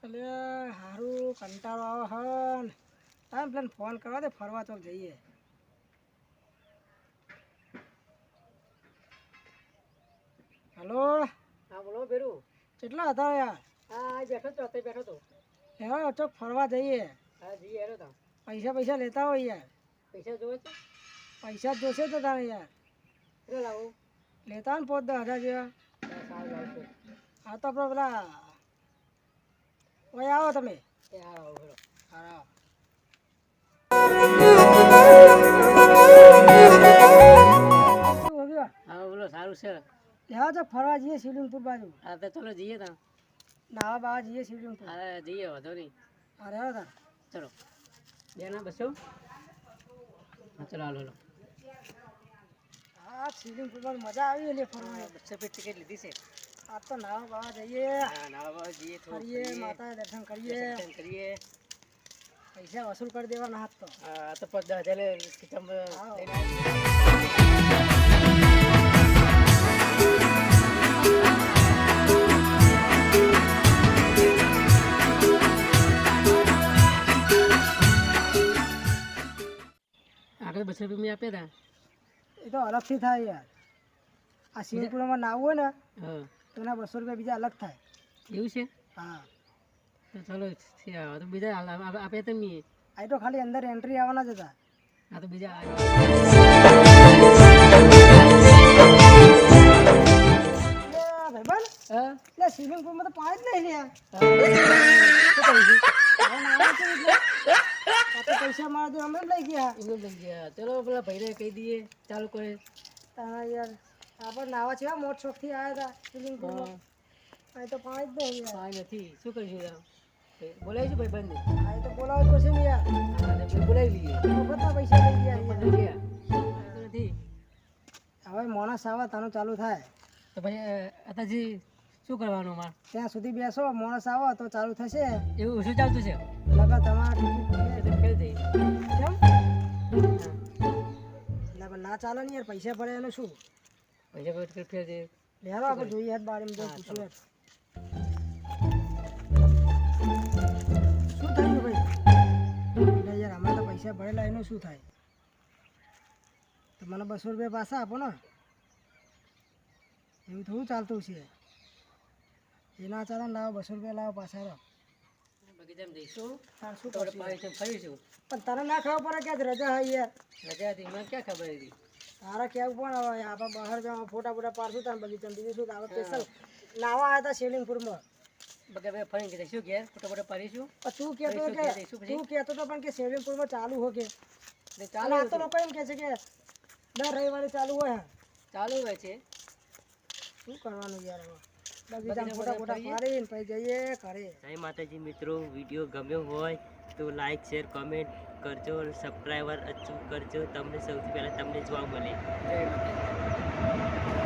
અલે હારું કંટાળો આવે હન તાન પ્લાન ફોન કરવા દે ફરવા તો જઈએ. હેલો હા બોલો બેરું. કેટલા હતા યાર? હા બેઠો તો અત્યારે બેઠો તો. હેરો ચોક ફરવા જઈએ. હા જઈએ હેરો તા. પૈસા લેતા હોય યાર. પૈસા જોવે છે? પૈસા જ જોશે તો તારે યાર. કેટલા લાવું? લેતા હોય ને 5-10 હજાર જેવા. સારું લાવશું. હા તો આપણે પેલા ઓય આવો તમે. એ હા આવો હેરો. હા હા બોલો સારું છે. લેવા તો ફરવા જઈએ શિવલિંગપુર બાજુ. હા તો ચલો જઈએ તા. નાવા બાવા જઈએ શિવલિંગપુર. હા જઈએ વાંધો નહીં. અરે હા તા ચલો બે ના બસો. હા ચલો હાલો હાલો. હા શિવલિંગપુરમાં મજા આવી લે ફરવાની. 200 રૂપિયા ટિકિટ લીધી છે. આ તો નાવા બાવા જઈએ. હા નાવા બાવા જઈએ થોડું ફરીએ માતા દર્શન કરીએ. દર્શન કરીએ. પૈસા વસૂલ કરી દેવાના હાથ તો. હા તો 5-10 હજાર ખિસ્સામાં હા. લઈને આવીએ. આગળ 200 રૂપિયા મેં આપ્યા હતા. એ તો અલગથી થાય યાર. આ શિવલિંગપુરમાં નાવું હોય ને હા તો એના 200 રૂપિયા બીજા અલગ થાય. એવું છે? હા તો ચલો તો બીજા આપે તમે. આ તો ખાલી અંદર એન્ટ્રી આવવાના જ હતા. આ તો બીજા ભાઈબંધ હા એટલે શિવલિંગપુરમાં તો પાણી જ નહીં યાર. શું કરીશું? પૈસા મારા તો અમે જ લઈ ગયા. એમ લઈ ગયા. ચલો પેલા ભાઈને કહી દઈએ ચાલુ કરે. હા યાર આપણે નાવા છે મોટ શોખથી આવ્યા હતા શિવલિંગપુરમાં. અહીં તો પાણી જ નહીં યાર. પાણી નથી. શું કરીશું યાર? બોલાવીશું ભાઈ બંને. હા એ તો બોલાવવું પડશે ને યાર. બોલાવી લઈએ. બધા પૈસા લઈ ગયા યાર. લઈ ગયા. તો નથી. હવે મોણસ આવે તાનું ચાલુ થાય. તો ભાઈ અત્યારથી શું કરવાનું અમારે? ત્યાં સુધી બેસો મોણસ આવો તો ચાલુ થશે. એવું શું ચાલતું છે? લગા તમારા એ તો ખેલ જઈએ. કેમ એટલે ના ચાલે ને યાર પૈસા પડે એનું શું? પૈસા પર ફેર જઈએ. લેરો આપણે જોઈએ યાર બારે જઈને પૂછ્યું યાર. શું થયું ભાઈ? એટલે યાર અમારે તો પૈસા ભરેલા એનું શું થાય? તો મને 200 રૂપિયા પાછા આપો ને. એવું થોડું ચાલતું છે. એના ચાલે ને લાવો 200 રૂપિયા લાવો પાછા રહો. બગીચામાં જઈશું. તાર શું તો કરશું? પાણી ફરીશું. પણ તને ના ખબર પડે કે આજ રજા હોય યાર. રજા હતી મને ક્યાં ખબર હતી? તારા કેવું પણ હવે આપણે બહાર જવા ફોટા પાડશું તાર બગીચામાં બીજું શું આપણે સ્પેશિયલ નાવા આવ્યા હતા શિવલિંગપુરમાં. બગા બે ફરીને જઈશું ઘેર ફોટા પાડીશું. પણ તું કહેતો જઈશું કે ઘેર જઈશું પછી. તું કહેતો તો પણ કે શિવલિંગપુરમાં ચાલુ હો કે ચાલુ આ તો લોકો એમ કહે છે કે દર રવિવારે ચાલુ હોય. ચાલુ હોય છે. શું કરવાનું યાર હવે બગીચામાં ફોટા પાડીને પછી જઈએ ઘરે. જય માતાજી મિત્રો, વિડીયો ગમ્યો હોય તો લાઈક શેર કોમેન્ટ કરજો અને સબસ્ક્રાઈબર અચૂક કરજો. તમને સૌથી પહેલાં તમને જોવા મળે. જય માતાજી.